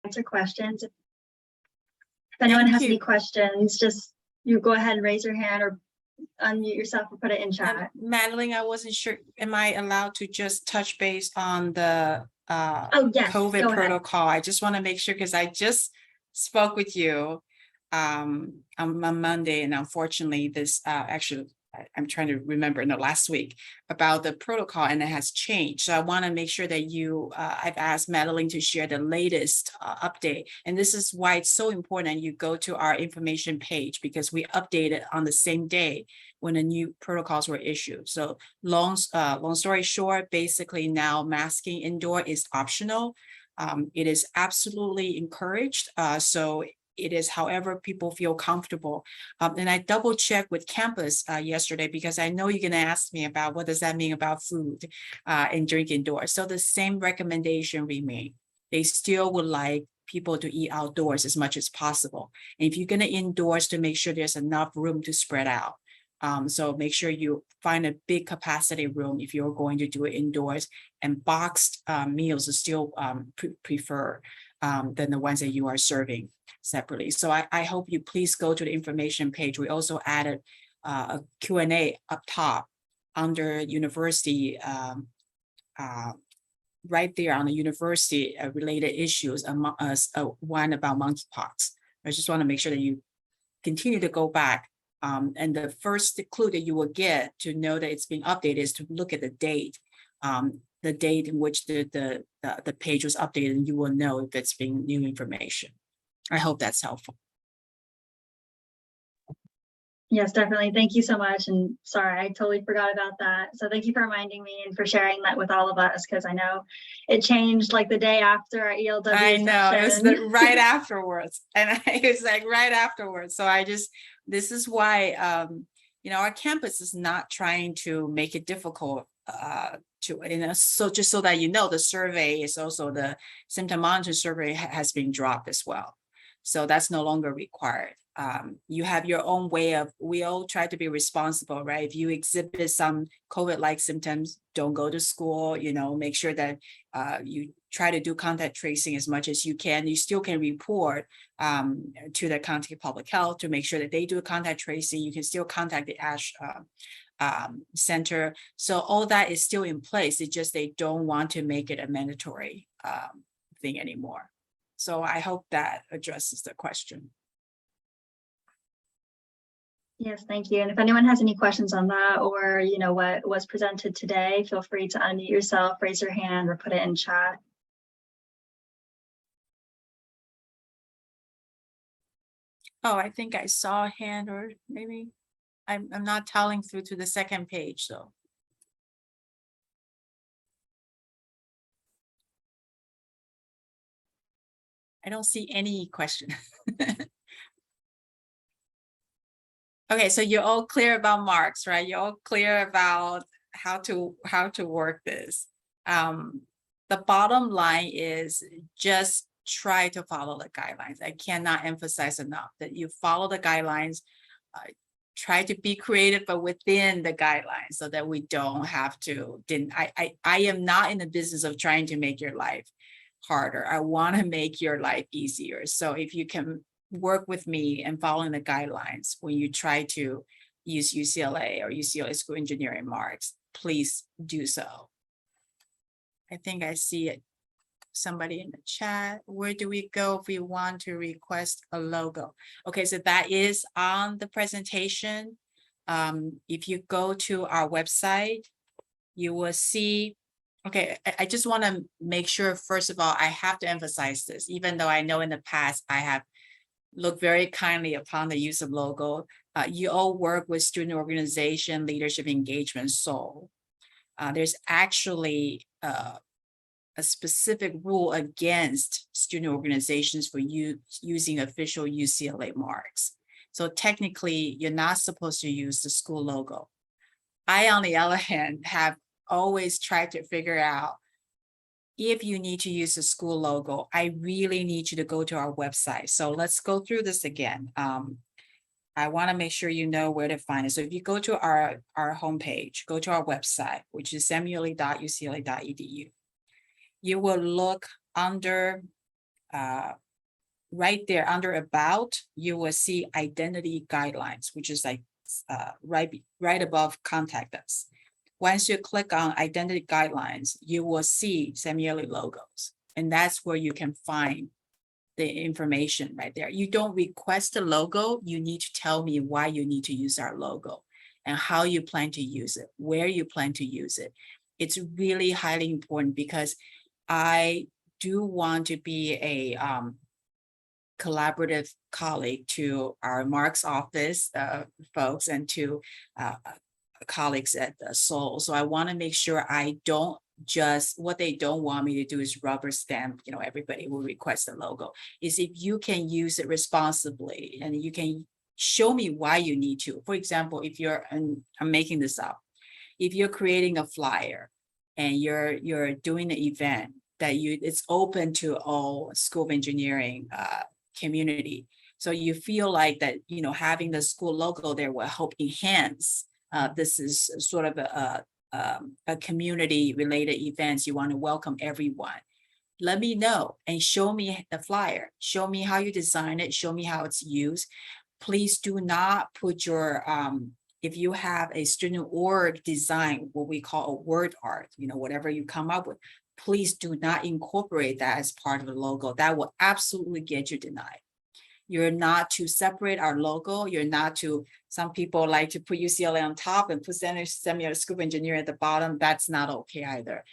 answer questions. If anyone has any questions, just you go ahead and raise your hand or unmute yourself or put it in chat. Madeline, I wasn't sure, am I allowed to just touch base on the yes, COVID protocol? I just want to make sure, because I just spoke with you on Monday, and unfortunately this actually I'm trying to remember, no, last week, about the protocol, and it has changed. So I want to make sure that you, I've asked Madeline to share the latest update. And this is why it's so important you go to our information page, because we update it on the same day when the new protocols were issued. So long story short, basically now masking indoor is optional. It is absolutely encouraged. So it is however people feel comfortable. And I double checked with campus yesterday, because I know you're going to ask me about what does that mean about food and drink indoors. So the same recommendation remain. They still would like people to eat outdoors as much as possible. And if you're going to indoors, to make sure there's enough room to spread out. So make sure you find a big capacity room if you're going to do it indoors, and boxed meals are still preferred than the ones that you are serving separately. So I hope you please go to the information page. We also added a Q&A up top under university, right there on the university related issues, among us, one about monkeypox. I just want to make sure that you continue to go back. And the first clue that you will get to know that it's being updated is to look at the date in which the page was updated, and you will know if it's being new information. I hope that's helpful. Yes, definitely. Thank you so much. And sorry, I totally forgot about that. So thank you for reminding me and for sharing that with all of us, because I know it changed like the day after our ELW I know, session. it was right afterwards. And it was like right afterwards. So this is why, our campus is not trying to make it difficult so just so that the survey is also, the symptom monitor survey has been dropped as well. So that's no longer required. You have your own way of, we all try to be responsible, right? If you exhibit some COVID-like symptoms, don't go to school, make sure that you try to do contact tracing as much as you can. You still can report to the county public health to make sure that they do contact tracing. You can still contact the ASH center. So all that is still in place. It's just they don't want to make it a mandatory thing anymore. So I hope that addresses the question. Yes, thank you. And if anyone has any questions on that, or what was presented today, feel free to unmute yourself, raise your hand, or put it in chat. Oh, I think I saw a hand, or maybe I'm not telling through to the second page, so. I don't see any question. Okay, so you're all clear about marks, right? You're all clear about how to work this. The bottom line is just try to follow the guidelines. I cannot emphasize enough that you follow the guidelines. Try to be creative, but within the guidelines, so that we don't have to. I am not in the business of trying to make your life harder. I want to make your life easier. So if you can work with me and following the guidelines when you try to use UCLA or UCLA School Engineering marks, please do so. I think I see it. Somebody in the chat. Where do we go if we want to request a logo? Okay, so that is on the presentation. If you go to our website, you will see. Okay, I just want to make sure, first of all, I have to emphasize this, even though I know in the past I have looked very kindly upon the use of logo. You all work with student organization, leadership engagement, so there's actually a specific rule against student organizations for using official UCLA marks. So technically, you're not supposed to use the school logo. I, on the other hand, have always tried to figure out, if you need to use the school logo, I really need you to go to our website. So let's go through this again. I want to make sure you know where to find it. So if you go to our homepage, go to our website, which is samueli.ucla.edu. You will look under right there under about, you will see identity guidelines, which is like right above contact us. Once you click on identity guidelines, you will see semi-yearly logos, and that's where you can find the information right there. You don't request a logo, you need to tell me why you need to use our logo and how you plan to use it, where you plan to use it. It's really highly important because I do want to be a collaborative colleague to our Mark's office folks and to colleagues at Seoul. So I want to make sure I don't just, what they don't want me to do is rubber stamp, everybody will request a logo. Is if you can use it responsibly and you can show me why you need to. For example, if you're, and I'm making this up, if you're creating a flyer and you're doing an event that it's open to all School of Engineering community. So you feel like that, having the school logo there will help enhance. This is sort of a community related events. You want to welcome everyone. Let me know and show me the flyer. Show me how you design it. Show me how it's used. Please do not put your, if you have a student org design, what we call a word art, whatever you come up with, please do not incorporate that as part of the logo. That will absolutely get you denied. You're not to separate our logo. You're not to, some people like to put UCLA on top and put semi-yearly School of Engineering at the bottom. That's not okay either.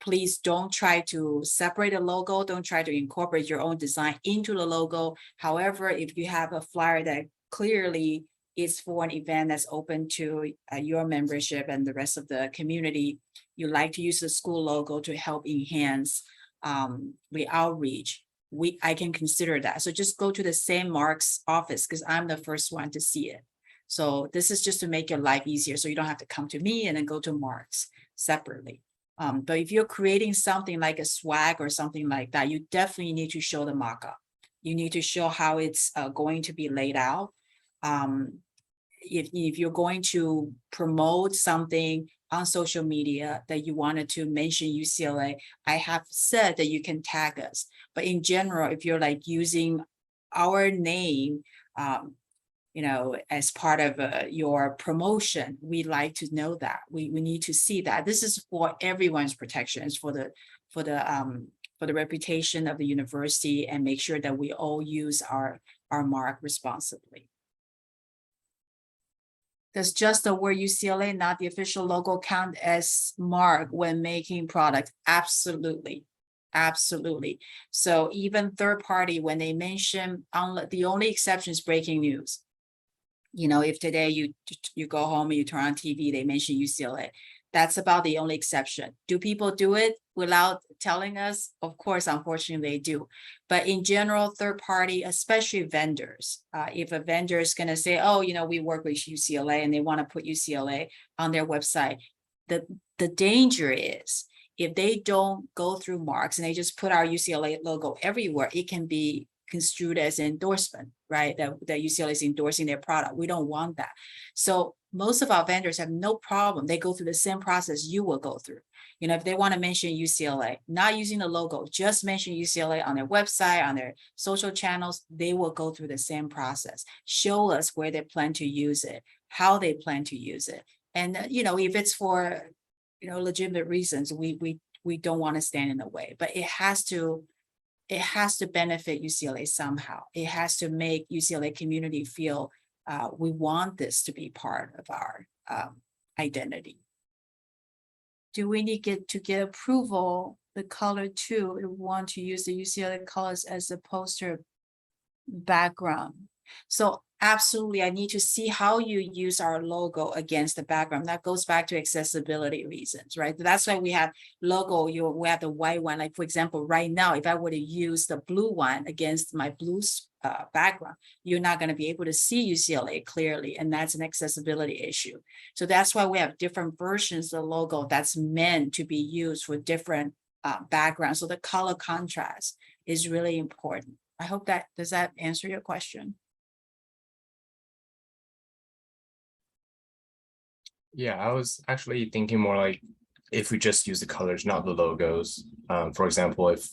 Please don't try to separate a logo. Don't try to incorporate your own design into the logo. However, if you have a flyer that clearly is for an event that's open to your membership and the rest of the community, you like to use the school logo to help enhance the outreach, I can consider that. So just go to the same Mark's office because I'm the first one to see it. So this is just to make your life easier. So you don't have to come to me and then go to Mark's separately. But if you're creating something like a swag or something like that, you definitely need to show the mock-up. You need to show how it's going to be laid out. If you're going to promote something on social media that you wanted to mention UCLA, I have said that you can tag us. But in general, if you're like using our name, as part of your promotion, we like to know that. We need to see that. This is for everyone's protection. It's for the reputation of the university, and make sure that we all use our mark responsibly. Does just the word UCLA, not the official logo, count as mark when making product? Absolutely. Absolutely. So even third party, when they mention, the only exception is breaking news. If today you go home and you turn on TV, they mention UCLA. That's about the only exception. Do people do it without telling us? Of course, unfortunately, they do. But in general, third party, especially vendors, if a vendor is going to say, oh, we work with UCLA and they want to put UCLA on their website, the danger is if they don't go through Mark's and they just put our UCLA logo everywhere, it can be construed as endorsement, right? That UCLA is endorsing their product. We don't want that. So most of our vendors have no problem. They go through the same process you will go through. If they want to mention UCLA, not using the logo, just mention UCLA on their website, on their social channels, they will go through the same process. Show us where they plan to use it, how they plan to use it. And, if it's for, legitimate reasons, we don't want to stand in the way, but it has to benefit UCLA somehow. It has to make UCLA community feel we want this to be part of our identity. Do we need to get approval, the color too? We want to use the UCLA colors as a poster background. So absolutely, I need to see how you use our logo against the background. That goes back to accessibility reasons, right? That's why we have logo, we have the white one. Like for example, right now, if I were to use the blue one against my blue background, you're not going to be able to see UCLA clearly. And that's an accessibility issue. So that's why we have different versions of the logo that's meant to be used for different backgrounds. So the color contrast is really important. I hope does that answer your question? Yeah, I was actually thinking more like if we just use the colors, not the logos. For example, if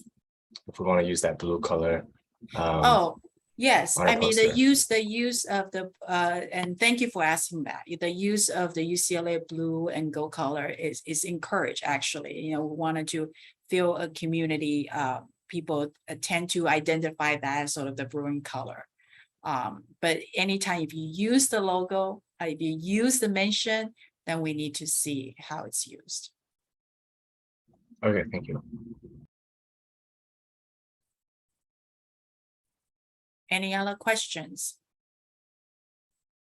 if we want to use that blue color. Oh, yes. on our I mean, the poster. use of the, and thank you for asking that. The use of the UCLA blue and gold color is encouraged, actually. You know, we wanted to feel a community, people tend to identify that as sort of the brewing color. But anytime if you use the logo, if you use the mention, then we need to see how it's used. Okay, thank you. Any other questions?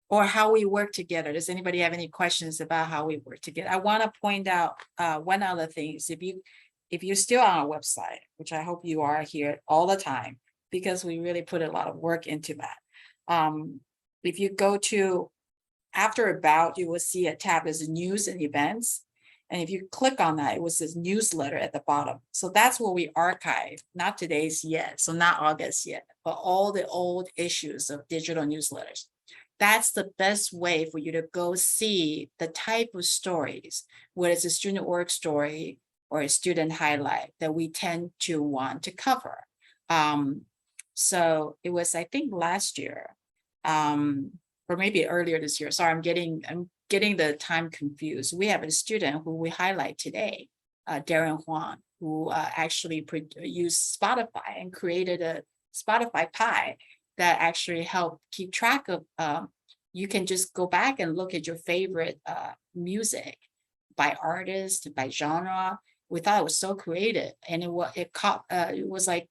Or how we work together? Does anybody have any questions about how we work together? I want to point out one other thing is if you're still on our website, which I hope you are here all the time, because we really put a lot of work into that. If you go to after about, you will see a tab as news and events. And if you click on that, it was this newsletter at the bottom. So that's where we archive, not today's yet, so not August yet, but all the old issues of digital newsletters. That's the best way for you to go see the type of stories, whether it's a student work story or a student highlight that we tend to want to cover. So it was, I think, last year, or maybe earlier this year. Sorry, I'm getting the time confused. We have a student who we highlight today, Darren Huang, who actually used Spotify and created a Spotify pie that actually helped keep track of. You can just go back and look at your favorite music by artist, by genre. We thought it was so creative, and it was like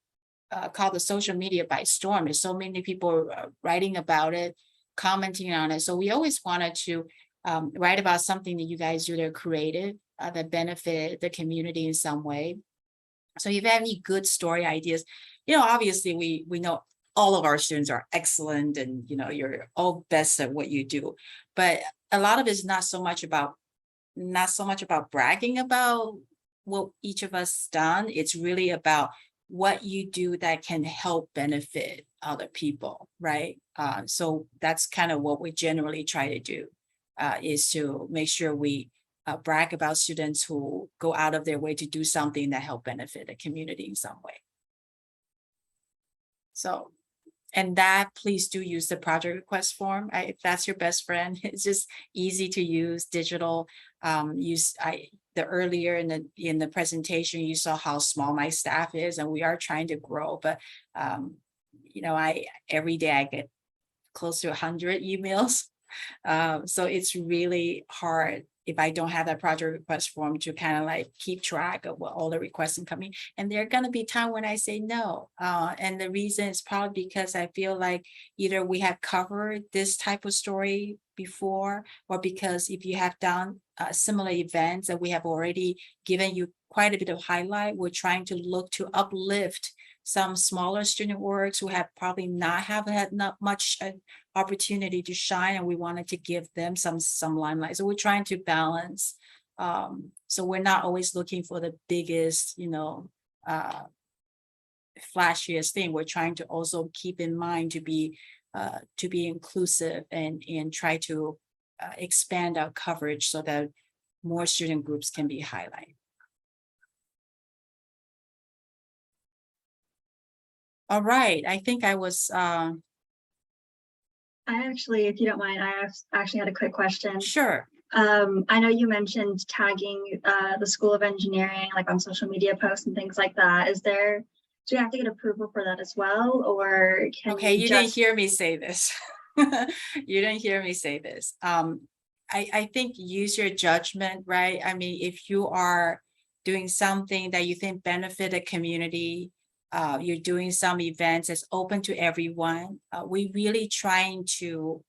called the social media by storm. There's so many people writing about it, commenting on it. So we always wanted to write about something that you guys do that are creative, that benefit the community in some way. So if you have any good story ideas, you know, obviously we know all of our students are excellent and, you know, you're all best at what you do. But a lot of it is not so much about bragging about what each of us done. It's really about what you do that can help benefit other people, right? So that's kind of what we generally try to do, is to make sure we brag about students who go out of their way to do something that help benefit the community in some way. So, and that, please do use the project request form. If that's your best friend, it's just easy to use, digital. The earlier in the presentation, you saw how small my staff is, and we are trying to grow. But you know, every day I get close to 100 emails, so it's really hard if I don't have that project request form to kind of like keep track of what all the requests are coming. And there are going to be time when I say no. And the reason is probably because I feel like either we have covered this type of story before, or because if you have done similar events that we have already given you quite a bit of highlight, we're trying to look to uplift some smaller student works who have probably not much opportunity to shine, and we wanted to give them some limelight. So we're trying to balance. So we're not always looking for the biggest, you know, flashiest thing. We're trying to also keep in mind to be inclusive and try to expand our coverage so that more student groups can be highlighted. All right, I think I was. I actually, if you don't mind, I actually had a quick question. Sure. I know you mentioned tagging the School of Engineering, like on social media posts and things like that. Do you have to get approval for that as well, or can okay, you didn't just... hear me say this. You didn't hear me say this. I think use your judgment, right? I mean, if you are doing something that you think benefit the community, you're doing some events that's open to everyone. We really trying to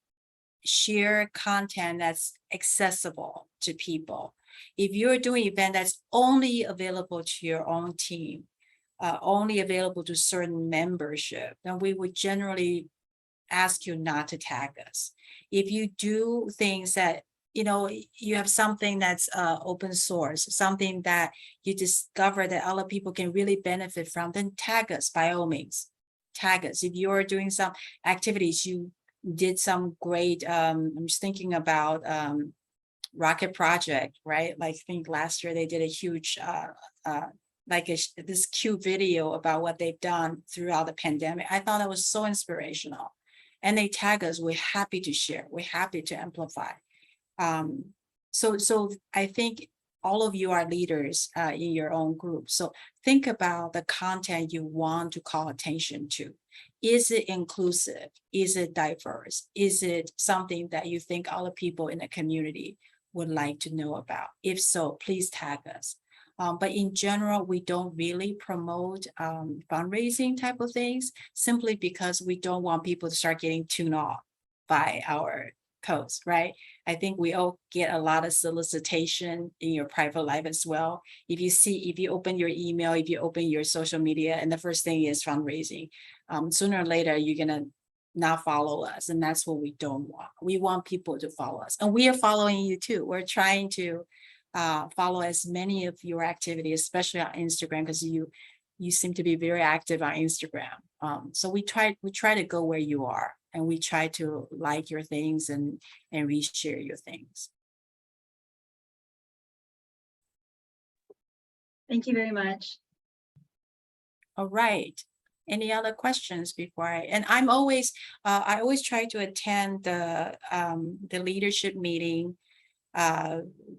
share content that's accessible to people. If you're doing an event that's only available to your own team, only available to certain membership, then we would generally ask you not to tag us. If you do things that, you know, you have something that's open source, something that you discover that other people can really benefit from, then tag us by all means. Tag us. If you're doing some activities, you did some great, I'm just thinking about Rocket Project, right? Like I think last year they did a huge, like this cute video about what they've done throughout the pandemic. I thought that was so inspirational. And they tag us, we're happy to share, we're happy to amplify. So I think all of you are leaders in your own group. So think about the content you want to call attention to. Is it inclusive? Is it diverse? Is it something that you think other people in the community would like to know about? If so, please tag us. But in general, we don't really promote fundraising type of things simply because we don't want people to start getting tuned off by our posts, right? I think we all get a lot of solicitation in your private life as well. If you open your email, if you open your social media, and the first thing is fundraising, sooner or later, you're gonna not follow us. And that's what we don't want. We want people to follow us. And we are following you too. We're trying to follow as many of your activities, especially on Instagram, because you seem to be very active on Instagram. So we try to go where you are, and we try to like your things and reshare your things. Thank you very much. All right. Any other questions before and I'm always, I always try to attend the leadership meeting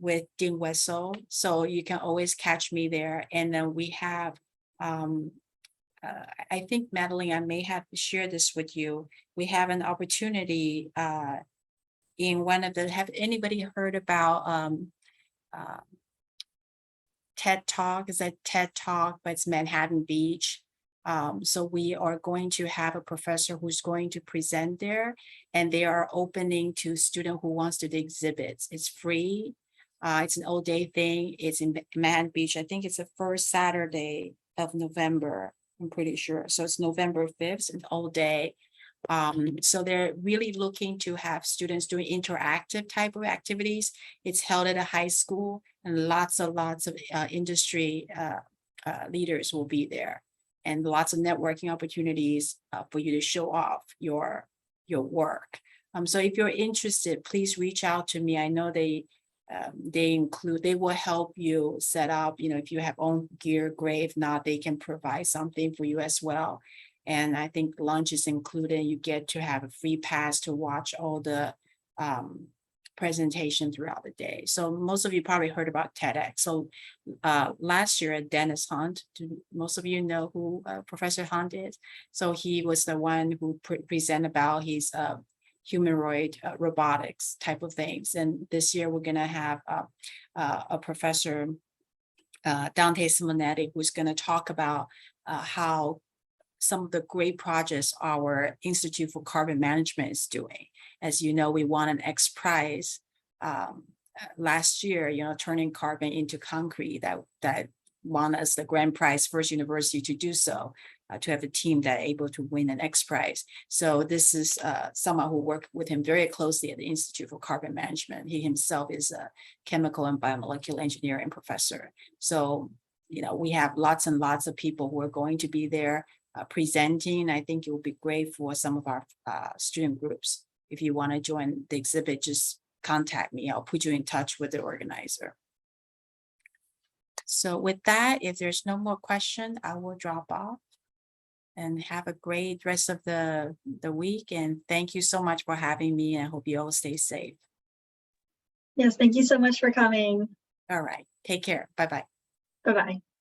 with Dean Wessel. So you can always catch me there. And then we have, I think, Madeline, I may have shared this with you. We have an opportunity in one of the, have anybody heard about TED Talk? Is that TED Talk, but it's Manhattan Beach. So we are going to have a professor who's going to present there, and they are opening to student who wants to do exhibits. It's free. It's an all-day thing. It's in Manhattan Beach. I think it's the first Saturday of November. I'm pretty sure. So it's November 5th, it's an all day. So they're really looking to have students doing interactive type of activities. It's held at a high school, and lots of industry leaders will be there, and lots of networking opportunities for you to show off your work. So if you're interested, please reach out to me. I know they will help you set up, if you have own gear, great. If not, they can provide something for you as well. And I think lunch is included. You get to have a free pass to watch all the presentation throughout the day. So most of you probably heard about TEDx. So last year, Dennis Hunt, most of you know who Professor Hunt is. So he was the one who presented about his humanoid robotics type of things. And this year we're going to have a professor, Dante Simonetti, who's going to talk about how some of the great projects our Institute for Carbon Management is doing. As you know, we won an X Prize last year, turning carbon into concrete, that won us the grand prize, first university to do so, to have a team that able to win an X Prize. So this is someone who worked with him very closely at the Institute for Carbon Management. He himself is a chemical and biomolecular engineering professor. So, we have lots and lots of people who are going to be there presenting. I think it will be great for some of our student groups. If you want to join the exhibit, just contact me. I'll put you in touch with the organizer. So with that, if there's no more question, I will drop off. And have a great rest of the week. And thank you so much for having me. I hope you all stay safe. Yes, thank you so much for coming. All right. Take care. Bye-bye. Bye-bye.